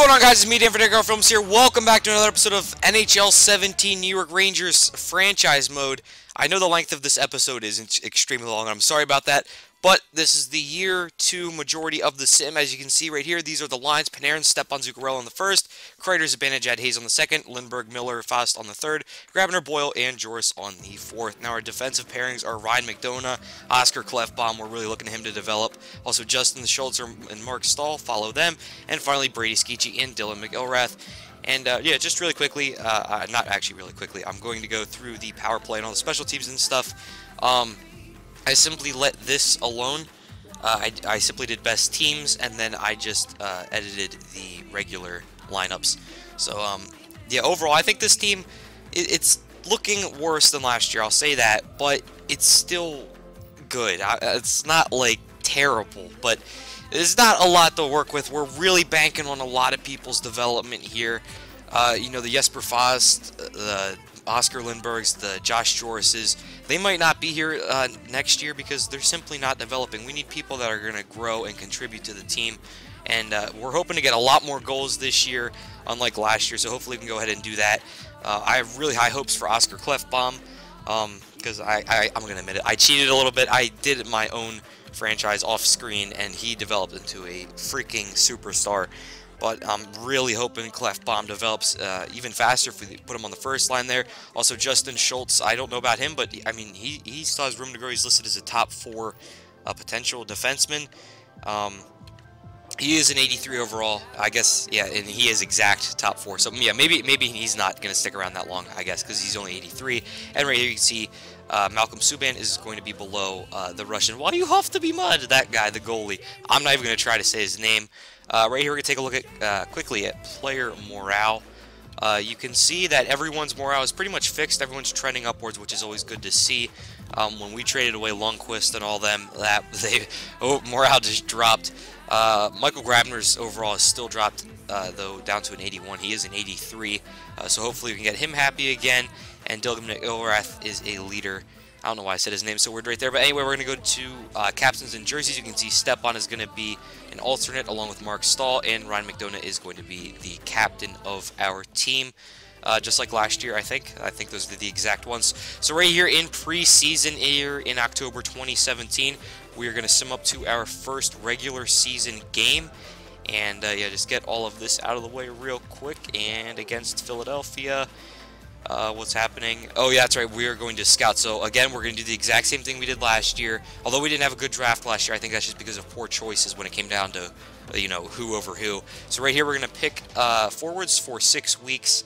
going on, guys? It's me, Dan from DanCarFilms here. Welcome back to another episode of NHL 17 New York Rangers franchise mode. I know the length of this episode is extremely long, and I'm sorry about that, but this is the year 2 majority of the sim. As you can see right here, these are the lines. Panarin, Stepan, Zuccarello on the first, Kreider, Zibanejad, Hayes on the second, Lindbergh, Miller, Faust on the third, Grabner, Boyle, and Joris on the fourth. Now our defensive pairings are Ryan McDonough, Oscar Klefbom. We're really looking at him to develop. Also Justin Schultz and Mark Stahl follow them, and finally Brady Skichy and Dylan McIlrath. And yeah, just really quickly, not actually really quickly, I'm going to go through the power play and all the special teams and stuff. I simply let this alone. I simply did best teams, and then I just edited the regular lineups. So yeah, overall, I think this team, it's looking worse than last year, I'll say that, but it's still good. It's not, like, terrible, but there's not a lot to work with. We're really banking on a lot of people's development here. You know, the Jesper Faust, the Oscar Lindberghs, the Josh Jorises, they might not be here next year because they're simply not developing. We need people that are going to grow and contribute to the team, and we're hoping to get a lot more goals this year, unlike last year, so hopefully we can go ahead and do that. I have really high hopes for Oscar Klefbom, because I'm going to admit it, I cheated a little bit. I did my own franchise off screen, and he developed into a freaking superstar. But I'm really hoping Klefbom develops even faster if we put him on the first line there. Also, Justin Schultz, I don't know about him, but I mean, he still has room to grow. He's listed as a top 4 potential defenseman. He is an 83 overall, I guess. Yeah, and he is exact top 4. So yeah, maybe he's not going to stick around that long, I guess, because he's only 83. And right here you can see Malcolm Subban is going to be below the Russian. Why do you have to be mud? That guy, the goalie. I'm not even going to try to say his name. Right here, we're going to take a look at quickly at player morale. You can see that everyone's morale is pretty much fixed. Everyone's trending upwards, which is always good to see. When we traded away Lundqvist and all them, morale just dropped. Michael Grabner's overall is still dropped, though, down to an 81. He is an 83, so hopefully we can get him happy again. And Dylan McIlrath is a leader. I don't know why I said his name so weird right there, but anyway, we're going to go to captains and jerseys. You can see Stepan is going to be an alternate along with Mark Stahl, and Ryan McDonough is going to be the captain of our team, just like last year, I think. I think those are the exact ones. So right here in preseason here in October 2017, we are going to sim up to our first regular season game. And yeah, just get all of this out of the way real quick. And against Philadelphia, what's happening? Oh yeah, that's right, we are going to scout. So again, we're going to do the exact same thing we did last year. Although we didn't have a good draft last year, I think that's just because of poor choices when it came down to, you know, who over who. So right here, we're going to pick forwards for 6 weeks,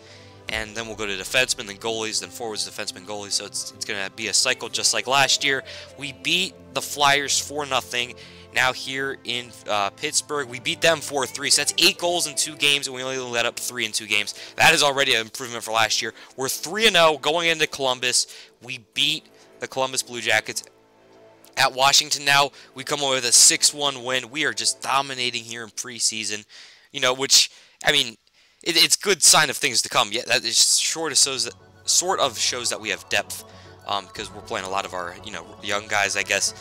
and then we'll go to defensemen, then goalies, then forwards, defensemen, goalies. So it's going to be a cycle just like last year. We beat the Flyers 4-0. Now here in Pittsburgh, we beat them 4-3, so that's 8 goals in 2 games, and we only let up 3 in 2 games. That is already an improvement for last year. We're 3-0 going into Columbus. We beat the Columbus Blue Jackets. At Washington now, we come away with a 6-1 win. We are just dominating here in preseason, you know, which, I mean, it's good sign of things to come. Yeah, that is sort of shows that we have depth, because we're playing a lot of our, you know, young guys, I guess.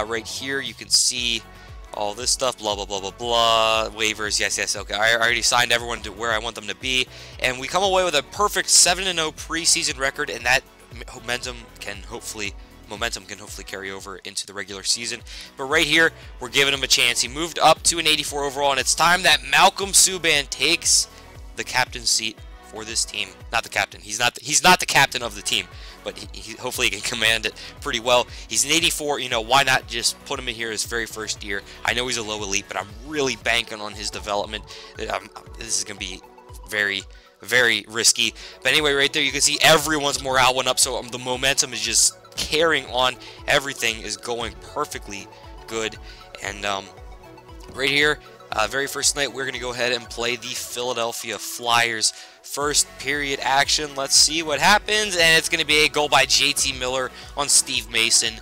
Right here, you can see all this stuff, blah, blah, blah, blah, blah, waivers, yes, okay, I already signed everyone to where I want them to be, and we come away with a perfect 7-0 preseason record, and that momentum can hopefully carry over into the regular season. But right here, we're giving him a chance. He moved up to an 84 overall, and it's time that Malcolm Subban takes the captain seat for this team. Not the captain. He's not the captain of the team, but hopefully he can command it pretty well. He's an 84. You know, why not just put him in here his very first year? I know he's a low elite, but I'm really banking on his development. This is going to be very, very risky. But anyway, right there, you can see everyone's morale went up, so the momentum is just carrying on. Everything is going perfectly good. And right here, very first night, we're going to go ahead and play the Philadelphia Flyers. First period action. Let's see what happens. And it's going to be a goal by JT Miller on Steve Mason.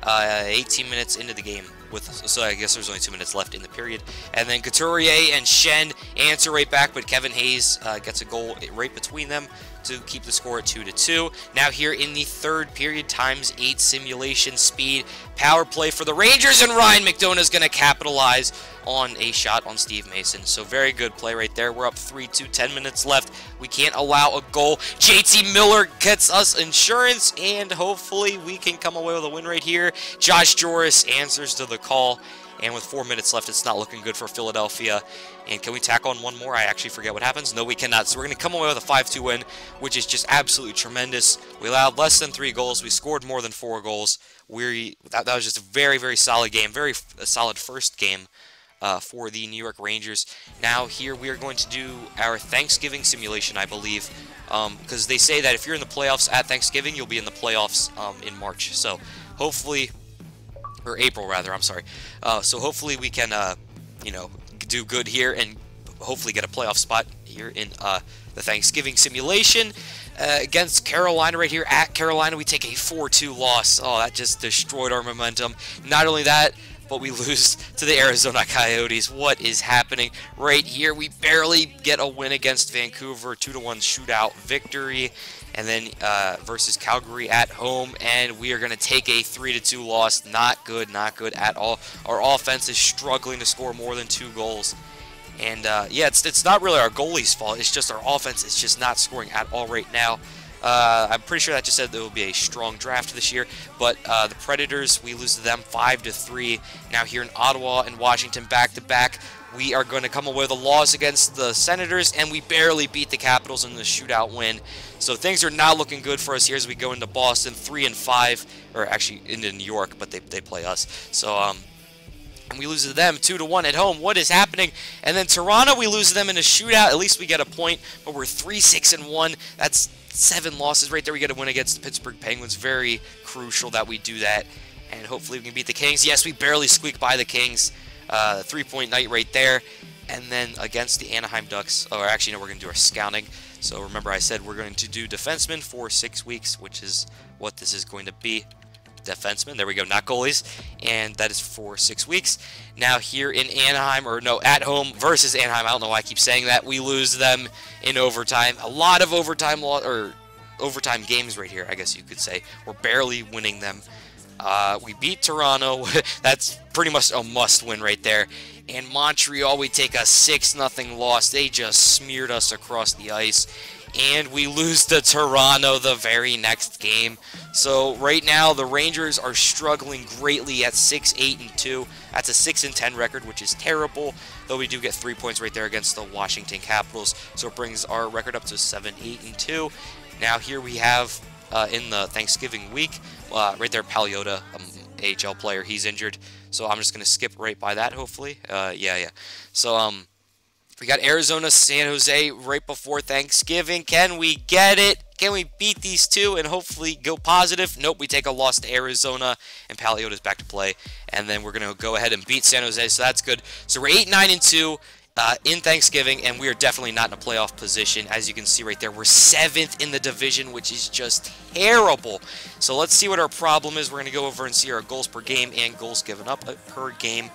18 minutes into the game. So I guess there's only 2 minutes left in the period. And then Couturier and Shen answer right back, but Kevin Hayes gets a goal right between them. to keep the score at 2-2. Now here in the third period, ×8 simulation speed power play for the Rangers, and Ryan McDonough is going to capitalize on a shot on Steve Mason. So very good play right there. We're up 3-2, 10 minutes left. We can't allow a goal. JT Miller gets us insurance, and hopefully we can come away with a win right here. Josh Joris answers to the call, and with 4 minutes left, it's not looking good for Philadelphia. And can we tack on one more? I actually forget what happens. No, we cannot. So we're going to come away with a 5-2 win, which is just absolutely tremendous. We allowed less than 3 goals. We scored more than 4 goals. That was just a very, very solid game. Very solid first game for the New York Rangers. Now here we are going to do our Thanksgiving simulation, I believe, because they say that if you're in the playoffs at Thanksgiving, you'll be in the playoffs in March. So hopefully, or April rather, I'm sorry. So hopefully we can, you know, do good here and hopefully get a playoff spot here in the Thanksgiving simulation against Carolina right here. At Carolina, we take a 4-2 loss. Oh, that just destroyed our momentum. Not only that, but we lose to the Arizona Coyotes. What is happening right here? We barely get a win against Vancouver, 2-1 shootout victory, and then versus Calgary at home, and we are going to take a 3-2 loss. Not good at all. Our offense is struggling to score more than 2 goals. And yeah, it's not really our goalie's fault. It's just our offense is just not scoring at all right now. I'm pretty sure that just said there will be a strong draft this year, but the Predators, we lose to them 5-3. Now here in Ottawa and Washington back-to-back, we are going to come away with a loss against the Senators, and we barely beat the Capitals in the shootout win. So things are not looking good for us here as we go into Boston 3-5, or actually into New York, but they play us. So and we lose to them 2-1 at home. What is happening? And then Toronto, we lose to them in a shootout. At least we get a point, but we're 3-6-1. That's 7 losses right there. We get a win against the Pittsburgh Penguins. Very crucial that we do that, and hopefully we can beat the Kings. Yes, we barely squeak by the Kings. 3-point night right there. And then against the Anaheim Ducks, or actually no, we're going to do our scouting. So remember I said we're going to do defensemen for 6 weeks, which is what this is going to be. Defensemen, there we go, not goalies, and that is for 6 weeks. Now here in Anaheim, or no, at home versus Anaheim, I don't know why I keep saying that, we lose them in overtime. A lot of overtime games right here, I guess you could say. We're barely winning them. We beat Toronto. That's pretty much a must-win right there. And Montreal, we take a 6-0 loss. They just smeared us across the ice. And we lose to Toronto the very next game. So right now, the Rangers are struggling greatly at 6-8-2. That's a 6-10 record, which is terrible. Though we do get 3 points right there against the Washington Capitals. So it brings our record up to 7-8-2. Now here we have, in the Thanksgiving week, right there, Paliota, AHL player, he's injured. So I'm just going to skip right by that, hopefully. Yeah. So, we got Arizona, San Jose right before Thanksgiving. Can we get it? Can we beat these two and hopefully go positive? Nope, we take a loss to Arizona, and Paliota's back to play. And then we're going to go ahead and beat San Jose, so that's good. So we're 8-9-2 in Thanksgiving, and we are definitely not in a playoff position. As you can see right there, we're 7th in the division, which is just terrible. So let's see what our problem is. We're going to go over and see our goals per game and goals given up per game.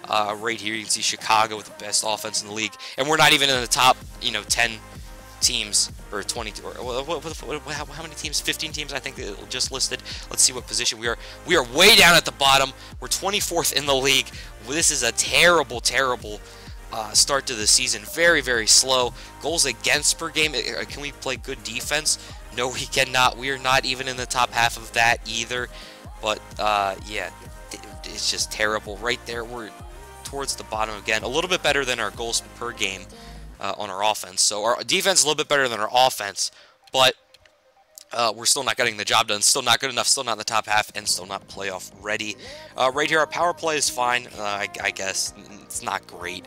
Right here, you can see Chicago with the best offense in the league, and we're not even in the top, 10 teams or 20. Or how many teams? 15 teams, I think, just listed. Let's see what position we are. We are way down at the bottom. We're 24th in the league. This is a terrible start to the season. Very, very slow. Goals against per game. Can we play good defense? No, we cannot. We are not even in the top half of that either. But yeah, it's just terrible. Right there, we're towards the bottom again. A little bit better than our goals per game on our offense. So our defense is a little bit better than our offense, but we're still not getting the job done. Still not good enough. Still not in the top half, and still not playoff ready. Right here, our power play is fine. I guess it's not great.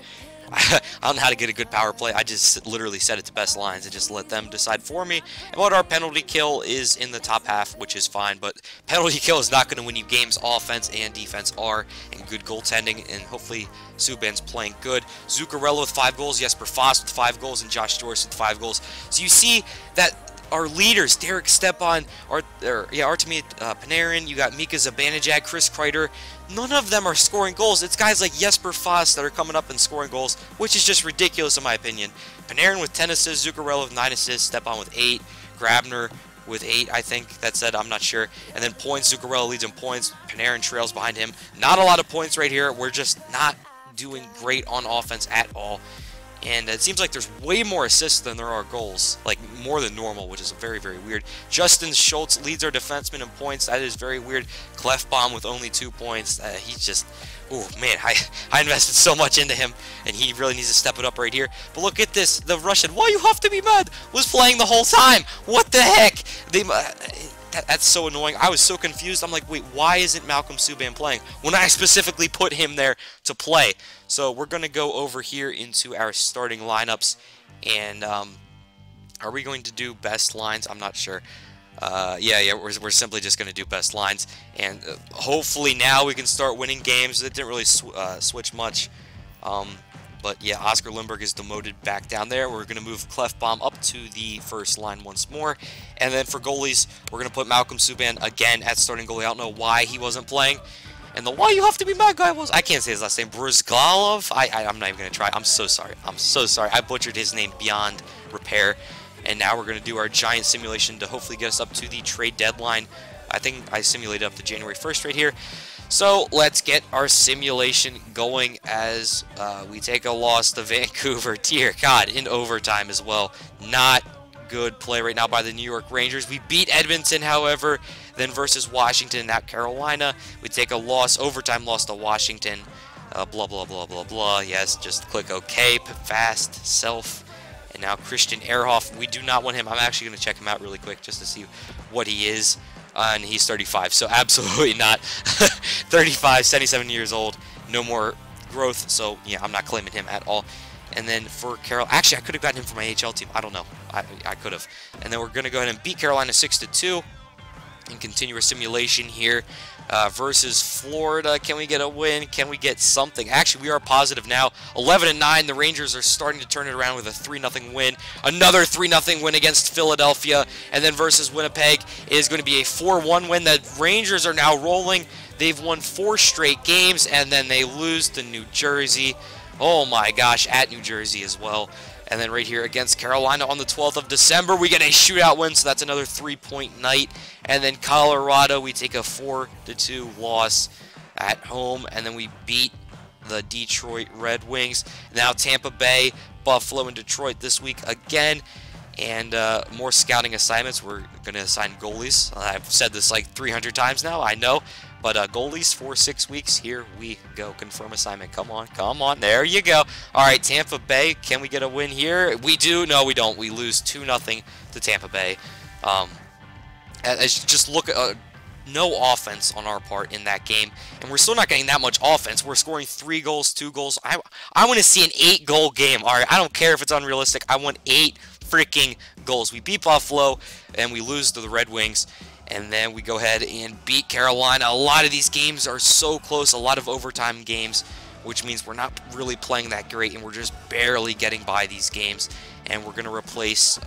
I don't know how to get a good power play. I just literally set it to best lines and just let them decide for me. And what our penalty kill is in the top half, which is fine. But penalty kill is not going to win you games. Offense and defense are, and good goaltending. And hopefully Subban's playing good. Zuccarello with 5 goals. Jesper Fast with 5 goals. And Josh Joris with 5 goals. So you see that our leaders, Derek Stepan, Artemi Panarin, you got Mika Zibanejad, Chris Kreider, none of them are scoring goals. It's guys like Jesper Fast that are coming up and scoring goals, which is just ridiculous in my opinion. Panarin with 10 assists, Zuccarello with 9 assists, Stepan with 8, Grabner with 8, I think that said. I'm not sure. And then points, Zuccarello leads in points. Panarin trails behind him. Not a lot of points right here. We're just not doing great on offense at all. And it seems like there's way more assists than there are goals, like more than normal, which is very, very weird. Justin Schultz leads our defenseman in points. That is very weird. Clefbaum with only 2 points. He's just, oh man, I invested so much into him, and he really needs to step it up right here. But look at this, the Russian, why you have to be mad, was playing the whole time. What the heck? That's so annoying. I was so confused. I'm like, wait, why isn't Malcolm Subban playing when I specifically put him there to play? So we're going to go over here into our starting lineups. And are we going to do best lines? I'm not sure. Yeah, we're simply just going to do best lines. And hopefully now we can start winning games. It didn't really switch much. But yeah, Oscar Lindbergh is demoted back down there. We're going to move Clefbaum up to the first line once more. And then for goalies, we're going to put Malcolm Subban again at starting goalie. I don't know why he wasn't playing. And the why you have to be mad guy was, I can't say his last name, Brzgalov. I'm not even going to try. I'm so sorry. I'm so sorry. I butchered his name beyond repair. And now we're going to do our giant simulation to hopefully get us up to the trade deadline. I think I simulated up to January 1st right here. So let's get our simulation going as we take a loss to Vancouver. Dear God, in overtime as well. Not good play right now by the New York Rangers. We beat Edmonton, however, then versus Washington at Carolina. We take a loss, overtime loss to Washington. Blah, blah, blah, blah, blah. Yes, just click OK, fast, self. And now Christian Ehrhoff, we do not want him. I'm actually going to check him out really quick just to see what he is. And he's 35, so absolutely not. 35, 77 years old, no more growth, so yeah, I'm not claiming him at all. And then for Carol, actually I could have gotten him for my AHL team, I don't know, I could have. And then we're going to go ahead and beat Carolina 6-2 and continue our simulation here. Versus Florida. Can we get a win? Can we get something? Actually, we are positive now. 11-9. The Rangers are starting to turn it around with a 3-0 win. Another 3-0 win against Philadelphia. And then versus Winnipeg is going to be a 4-1 win. The Rangers are now rolling. They've won 4 straight games, and then they lose to New Jersey. Oh my gosh, at New Jersey as well. And then right here against Carolina on the 12th of December, we get a shootout win, so that's another 3-point night. And then Colorado, we take a 4-2 loss at home, and then we beat the Detroit Red Wings. Now Tampa Bay, Buffalo, and Detroit this week again. And more scouting assignments. We're going to assign goalies. I've said this like 300 times now, I know. But goalies for 6 weeks, here we go. Confirm assignment. Come on, come on. There you go. All right, Tampa Bay, can we get a win here? We do. No, we don't. We lose 2-0 to Tampa Bay. Just look at no offense on our part in that game. And we're still not getting that much offense. We're scoring 3 goals, 2 goals. I want to see an 8-goal game. All right, I don't care if it's unrealistic. I want 8 freaking goals. We beat Buffalo, and we lose to the Red Wings. And then we go ahead and beat Carolina. A lot of these games are so close, a lot of overtime games, which means we're not really playing that great, and we're just barely getting by these games. And we're going to replace,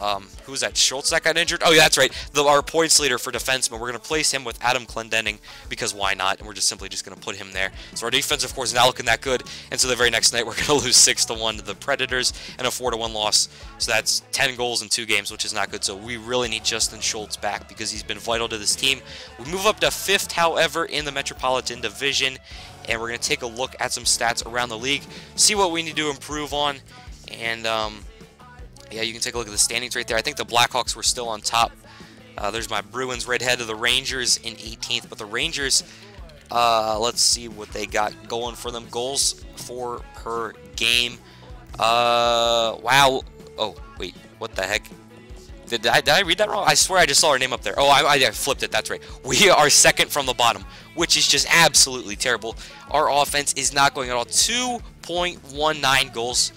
who was that, Schultz that got injured? Oh, yeah, that's right, our points leader for defenseman. We're going to place him with Adam Clendening, because why not? And we're just simply just going to put him there. So our defense, of course, is not looking that good. And so the very next night, we're going to lose 6-1 to the Predators and a 4-1 loss. So that's 10 goals in 2 games, which is not good. So we really need Justin Schultz back because he's been vital to this team. We move up to 5th, however, in the Metropolitan Division. And we're going to take a look at some stats around the league, see what we need to improve on. And, yeah, you can take a look at the standings right there. I think the Blackhawks were still on top. There's my Bruins right ahead of the Rangers in 18th. But the Rangers, let's see what they got going for them. Goals for per game. Wow. Oh, wait. What the heck? Did I read that wrong? I swear I just saw her name up there. Oh, I flipped it. That's right. We are 2nd from the bottom, which is just absolutely terrible. Our offense is not going at all. 2.19 goals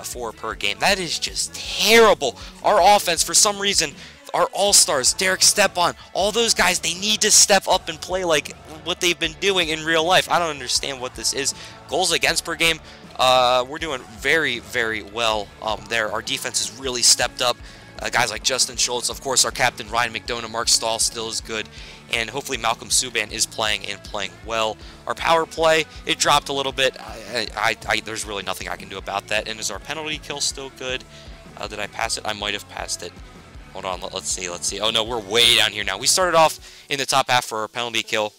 for per game. That is just terrible. Our offense, for some reason, our all-stars, Derek Stepan, all those guys, they need to step up and play like what they've been doing in real life. I don't understand what this is. Goals against per game, we're doing very, very well there. Our defense has really stepped up. Guys like Justin Schultz, of course, our captain Ryan McDonough, Mark Stahl still is good, and hopefully Malcolm Subban is playing and playing well. Our power play, it dropped a little bit. There's really nothing I can do about that. And is our penalty kill still good? Did I pass it? I might have passed it. Hold on, let's see. Oh no, we're way down here now. We started off in the top half for our penalty kill,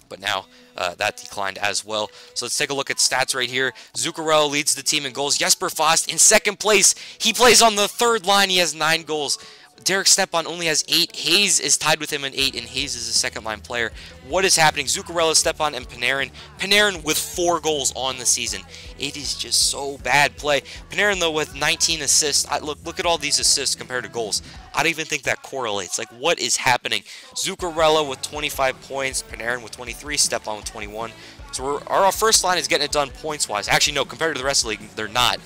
but now that declined as well. So let's take a look at stats right here. Zuccarello leads the team in goals. Jesper Fast in second place. He plays on the third line. He has 9 goals. Derek Stepan only has 8. Hayes is tied with him in 8, and Hayes is a second-line player. What is happening? Zuccarello, Stepan, and Panarin. Panarin with 4 goals on the season. It is just so bad play. Panarin, though, with 19 assists. Look at all these assists compared to goals. I don't even think that correlates. Like, what is happening? Zuccarello with 25 points. Panarin with 23. Stepan with 21. So our first line is getting it done points-wise. Actually, no, compared to the rest of the league, they're not.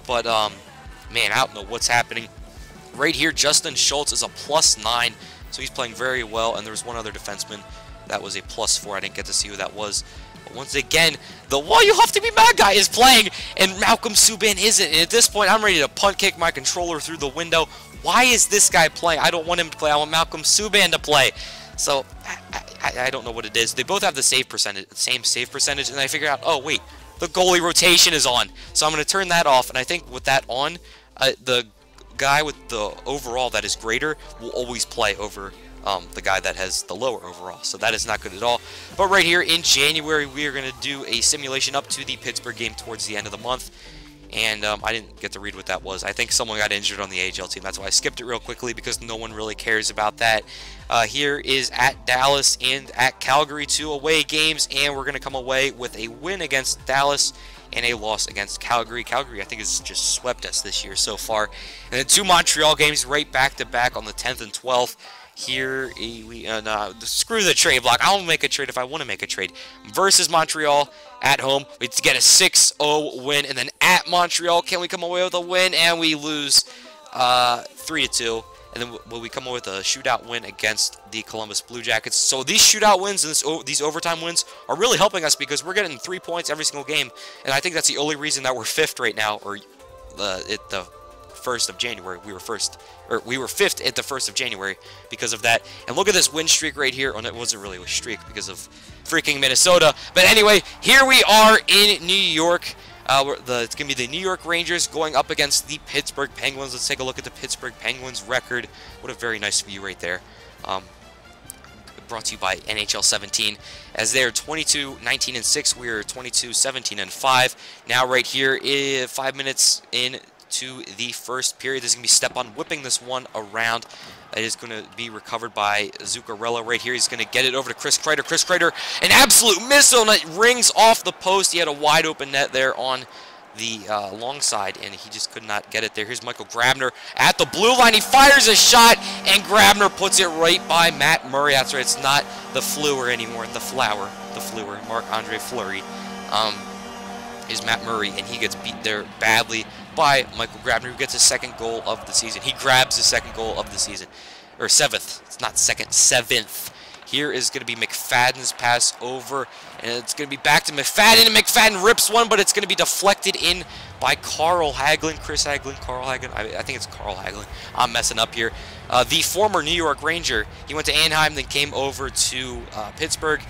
But, man, I don't know what's happening. Right here, Justin Schultz is a +9, so he's playing very well. And there was one other defenseman that was a +4. I didn't get to see who that was. But once again, the "Well, you have to be mad" guy is playing, and Malcolm Subban isn't. And at this point, I'm ready to punt kick my controller through the window. Why is this guy playing? I don't want him to play. I want Malcolm Subban to play. So I don't know what it is. They both have the save percentage, same save percentage, and I figure out, oh wait, the goalie rotation is on. So I'm going to turn that off, and I think with that on, the guy with the overall that is greater will always play over the guy that has the lower overall. So that is not good at all. But right here in January, we are going to do a simulation up to the Pittsburgh game towards the end of the month. And I didn't get to read what that was. I think someone got injured on the AHL team. That's why I skipped it real quickly, because no one really cares about that. Here is at Dallas and at Calgary, 2 away games, and we're going to come away with a win against Dallas and a loss against Calgary. Calgary, I think, has just swept us this year so far. And then 2 Montreal games right back-to-back on the 10th and 12th. Here, screw the trade block. I'll make a trade if I want to make a trade. Versus Montreal at home. We get a 6-0 win. And then at Montreal, can we come away with a win? And we lose 3-2. And then will we come away with a shootout win against the Columbus Blue Jackets? So these shootout wins and these overtime wins are really helping us, because we're getting 3 points every single game. And I think that's the only reason that we're 5th right now, or at the 1st of January. We were 5th at the 1st of January because of that. And look at this win streak right here. Oh, no, it wasn't really a streak because of freaking Minnesota. But anyway, here we are in New York. It's going to be the New York Rangers going up against the Pittsburgh Penguins. Let's take a look at the Pittsburgh Penguins record. What a very nice view right there. Brought to you by NHL 17. As they are 22-19-6, we are 22-17-5. Now right here, 5 minutes into the first period, this is going to be Stepan whipping this one around. It is going to be recovered by Zuccarello right here. He's going to get it over to Chris Kreider. Chris Kreider, an absolute missile, and it rings off the post. He had a wide open net there on the long side, and he just could not get it there. Here's Michael Grabner at the blue line. He fires a shot, and Grabner puts it right by Matt Murray. That's right, it's not the Fleur anymore, the Flower, the Fleur, Marc-Andre Fleury. Is Matt Murray, and he gets beat there badly by Michael Grabner, who gets his 2nd goal of the season. He grabs his 2nd goal of the season. Or 7th. It's not 2nd, 7th. Here is going to be McFadden's pass over, and it's going to be back to McFadden, and McFadden rips one, but it's going to be deflected in by Carl Hagelin. Chris Hagelin, Carl Hagelin. I think it's Carl Hagelin. I'm messing up here. The former New York Ranger. He went to Anaheim, then came over to Pittsburgh.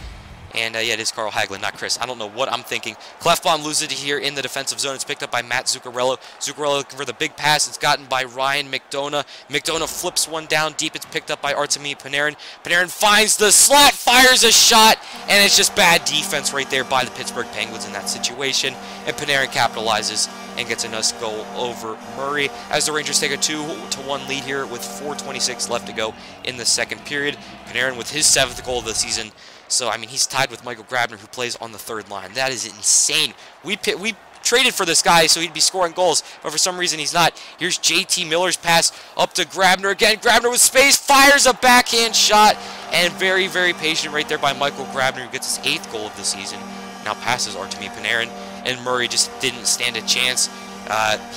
And, yeah, it is Carl Hagelin, not Chris. I don't know what I'm thinking. Clefbaum loses it here in the defensive zone. It's picked up by Matt Zuccarello. Zuccarello looking for the big pass. It's gotten by Ryan McDonough. McDonough flips one down deep. It's picked up by Artemi Panarin. Panarin finds the slot, fires a shot, and it's just bad defense right there by the Pittsburgh Penguins in that situation. And Panarin capitalizes and gets a nice goal over Murray as the Rangers take a 2-1 lead here with 4:26 left to go in the 2nd period. Panarin with his 7th goal of the season. So, I mean, he's tied with Michael Grabner, who plays on the 3rd line. That is insane. We traded for this guy so he'd be scoring goals, but for some reason he's not. Here's JT Miller's pass up to Grabner again. Grabner with space, fires a backhand shot, and very, very patient right there by Michael Grabner, who gets his 8th goal of the season. Now passes Artemi Panarin, and Murray just didn't stand a chance.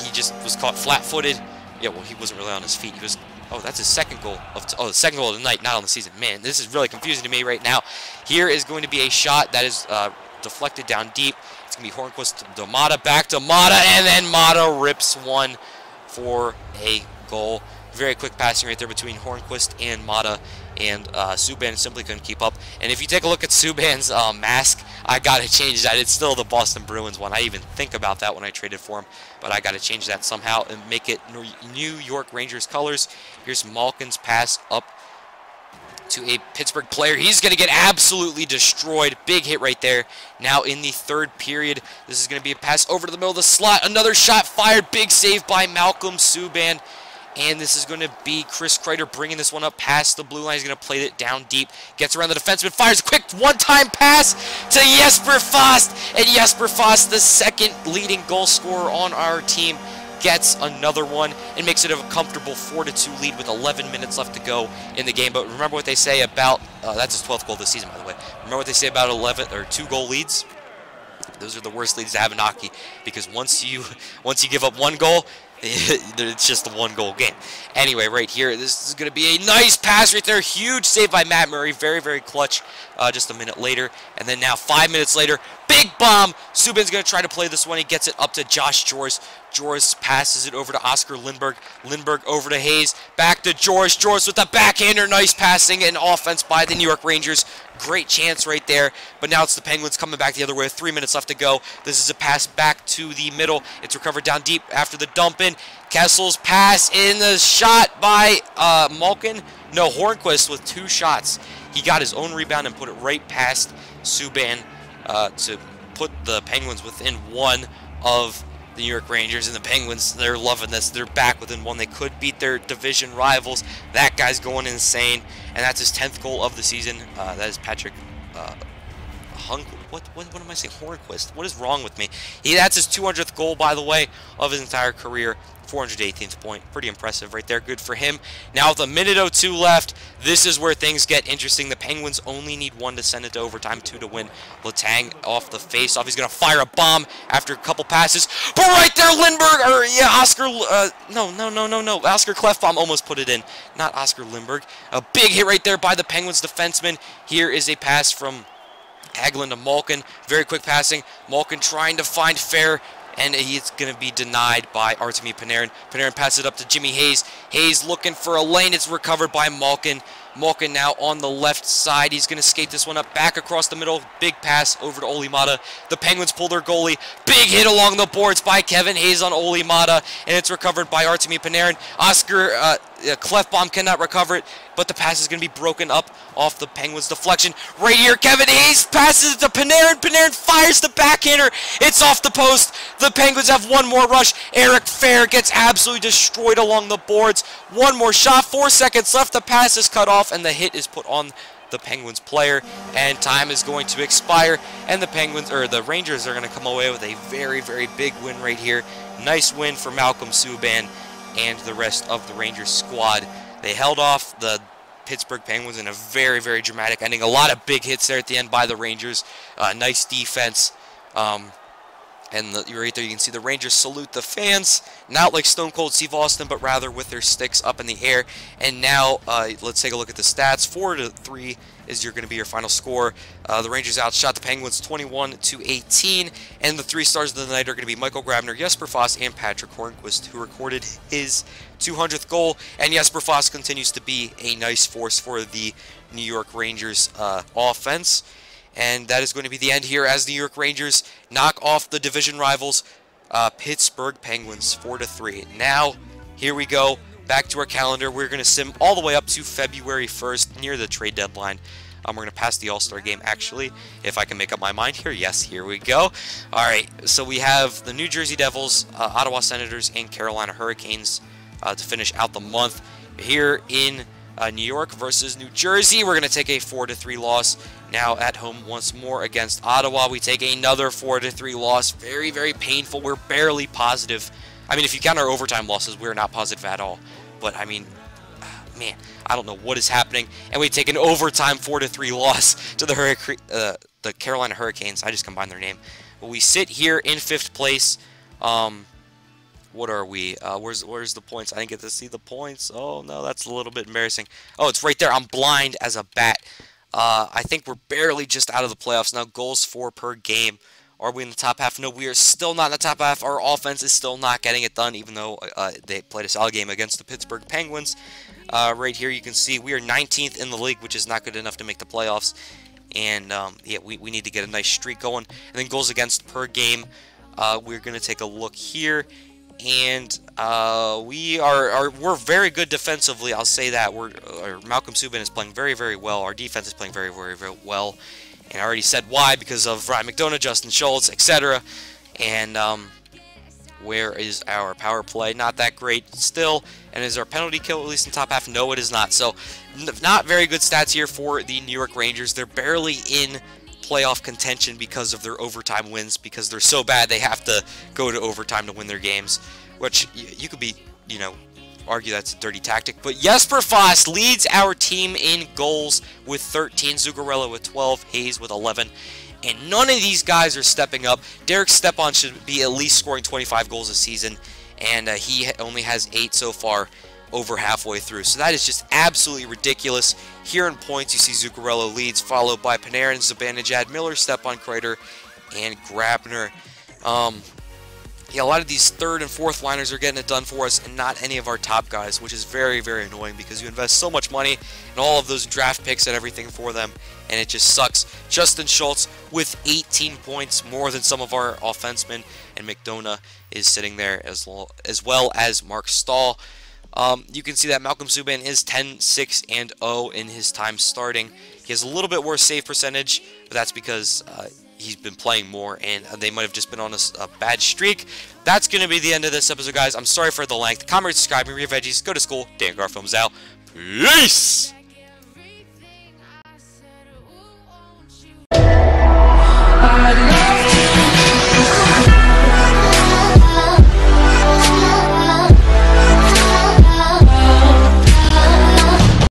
He just was caught flat-footed. Yeah, well, he wasn't really on his feet. He was... Oh, that's his 2nd goal of the 2nd goal of the night, not on the season. Man, this is really confusing to me right now. Here is going to be a shot that is deflected down deep. It's going to be Hornquist to Mata, back to Mata, and then Mata rips one for a goal. Very quick passing right there between Hornquist and Mata, and Subban simply couldn't keep up. And if you take a look at Subban's mask, I gotta change that. It's still the Boston Bruins one. I even think about that when I traded for him, but I gotta change that somehow and make it New York Rangers colors. Here's Malkin's pass up to a Pittsburgh player. He's going to get absolutely destroyed. Big hit right there. Now in the third period, this is going to be a pass over to the middle of the slot. Another shot fired. Big save by Malcolm Subban. And this is going to be Chris Kreider bringing this one up past the blue line. He's going to play it down deep. Gets around the defenseman. Fires a quick one-time pass to Jesper Fast. And Jesper Fast, the second leading goal scorer on our team, gets another one and makes it a comfortable 4-2 lead with 11 minutes left to go in the game. But remember what they say about that's his 12th goal this season, by the way. Remember what they say about 2-goal leads? Those are the worst leads to have in hockey, because once you give up one goal, it's just a one-goal game. Anyway, right here, this is going to be a nice pass right there. Huge save by Matt Murray. Very, very clutch just a minute later. And then now 5 minutes later, big bomb. Subban's going to try to play this one. He gets it up to Josh Jors. Jors passes it over to Oscar Lindberg. Lindberg over to Hayes. Back to Jors. Jors with the backhander. Nice passing and offense by the New York Rangers. Great chance right there. But now it's the Penguins coming back the other way with 3 minutes left to go. This is a pass back to the middle. It's recovered down deep after the dump in. Kessel's pass in, the shot by Malkin. No, Hornquist with 2 shots. He got his own rebound and put it right past Subban to put the Penguins within 1 of the New York Rangers. And the Penguins, they're loving this. They're back within 1. They could beat their division rivals. That guy's going insane, and that's his 10th goal of the season. That is Patrick What am I saying? Hornquist. What is wrong with me? That's his 200th goal, by the way, of his entire career. 418th point. Pretty impressive right there. Good for him. Now with 1:02 left, this is where things get interesting. The Penguins only need 1 to send it to overtime, 2 to win. Letang off the face-off. He's going to fire a bomb after a couple passes. But right there, Lindberg, or yeah, Oscar, no. Oscar Clefbaum almost put it in. Not Oscar Lindberg. A big hit right there by the Penguins defenseman. Here is a pass from Hagelin to Malkin. Very quick passing. Malkin trying to find fair, and he's going to be denied by Artemi Panarin. Panarin passes it up to Jimmy Hayes. Hayes looking for a lane. It's recovered by Malkin. Malkin now on the left side. He's going to skate this one up back across the middle. Big pass over to Olli Mata. The Penguins pull their goalie. Big hit along the boards by Kevin Hayes on Olli Mata, and it's recovered by Artemi Panarin. Oscar Clefbaum cannot recover it, but the pass is going to be broken up off the Penguins' deflection. Right here, Kevin Hayes passes it to Panarin. Panarin fires the backhander. It's off the post. The Penguins have 1 more rush. Eric Fair gets absolutely destroyed along the boards. 1 more shot. 4 seconds left. The pass is cut off, and the hit is put on the Penguins player, and time is going to expire, and the Rangers are going to come away with a very, very big win right here. Nice win for Malcolm Subban and the rest of the Rangers squad. They held off the Pittsburgh Penguins in a very, very dramatic ending. A lot of big hits there at the end by the Rangers. Nice defense. And right there you can see the Rangers salute the fans, not like Stone Cold Steve Austin, but rather with their sticks up in the air. And now let's take a look at the stats. 4-3 is going to be your final score. The Rangers outshot the Penguins 21-18, and the 3 stars of the night are going to be Michael Grabner, Jesper Fast, and Patrick Hornquist, who recorded his 200th goal. And Jesper Fast continues to be a nice force for the New York Rangers offense. And that is going to be the end here as the New York Rangers knock off the division rivals, Pittsburgh Penguins, 4-3. Now, here we go. Back to our calendar. We're going to sim all the way up to February 1st, near the trade deadline. We're going to pass the All-Star game, actually, if I can make up my mind here. Yes, here we go. All right, so we have the New Jersey Devils, Ottawa Senators, and Carolina Hurricanes to finish out the month. Here in New York versus New Jersey, we're going to take a 4-3 loss. Now at home once more against Ottawa, we take another 4-3 loss. Very, very painful. We're barely positive. I mean, if you count our overtime losses, we're not positive at all. But, I mean, man, I don't know what is happening. And we take an overtime 4-3 loss to the Carolina Hurricanes. I just combined their name. But we sit here in 5th place. What are we? Where's the points? I didn't get to see the points. Oh, no, that's a little bit embarrassing. Oh, it's right there. I'm blind as a bat. I think we're barely just out of the playoffs now. Goals for per game Are we in the top half? No, we are still not in the top half. Our offense is still not getting it done, even though they played a solid game against the Pittsburgh Penguins. Right here you can see we are 19th in the league, which is not good enough to make the playoffs. And yeah, we need to get a nice streak going. And then goals against per game. We're going to take a look here. And we're very good defensively. I'll say that. Malcolm Subban is playing very, very well. Our defense is playing very, very, very well. And I already said why, because of Ryan McDonough, Justin Schultz, etc. And where is our power play? Not that great still. And is our penalty kill at least in top half? No, it is not. So not very good stats here for the New York Rangers. They're barely in playoff contention because of their overtime wins, because they're so bad they have to go to overtime to win their games, which you could be, argue that's a dirty tactic. But Jesper Fast leads our team in goals with 13, Zuccarello with 12, Hayes with 11, and none of these guys are stepping up. Derek Stepan should be at least scoring 25 goals a season, and he only has 8 so far, over halfway through. So that is just absolutely ridiculous. Here in points, you see Zuccarello leads, followed by Panarin, Zibanejad, Miller, Stepan, Kreider, and Grabner. Yeah, a lot of these third and fourth liners are getting it done for us, and not any of our top guys, which is very, very annoying because you invest so much money in all of those draft picks and everything for them, and it just sucks. Justin Schultz with 18 points, more than some of our offensemen, and McDonough is sitting there as well as Mark Stahl. You can see that Malcolm Subban is 10-6-0 in his time starting. He has a little bit worse save percentage, but that's because he's been playing more, and they might have just been on a bad streak. That's going to be the end of this episode, guys. I'm sorry for the length. Comment, subscribe, and read veggies. Go to school. DanCarFilms out. Peace!